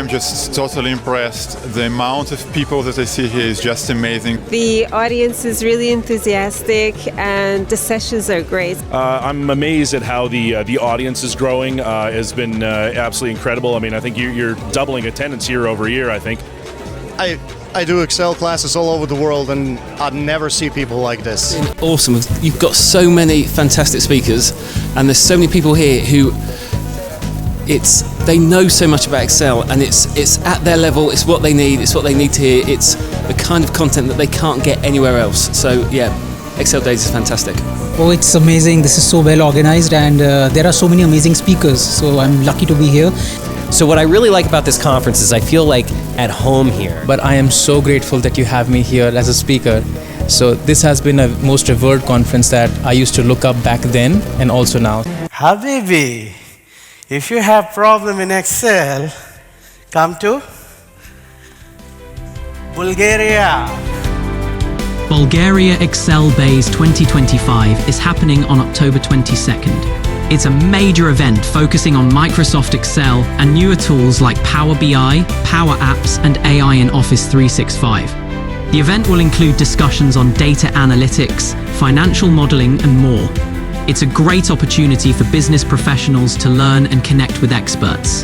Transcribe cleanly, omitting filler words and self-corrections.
I'm just totally impressed. The amount of people that I see here is just amazing. The audience is really enthusiastic and the sessions are great. I'm amazed at how the audience is growing. Has been absolutely incredible. I mean, I think you're doubling attendance year over year, I think. I do Excel classes all over the world and I'd never see people like this. Awesome. You've got so many fantastic speakers and there's so many people here who they know so much about Excel and it's at their level, it's what they need to hear, it's the kind of content that they can't get anywhere else. So yeah, Excel Days is fantastic. Oh, it's amazing. This is so well organized and there are so many amazing speakers, so I'm lucky to be here. So what I really like about this conference is I feel like at home here. But I am so grateful that you have me here as a speaker. So this has been a most revered conference that I used to look up back then and also now. Habibi, if you have problem in Excel, come to Bulgaria. Bulgaria Excel Days 2025 is happening on October 22nd. It's a major event focusing on Microsoft Excel and newer tools like Power BI, Power Apps, and AI in Office 365. The event will include discussions on data analytics, financial modeling, and more. It's a great opportunity for business professionals to learn and connect with experts.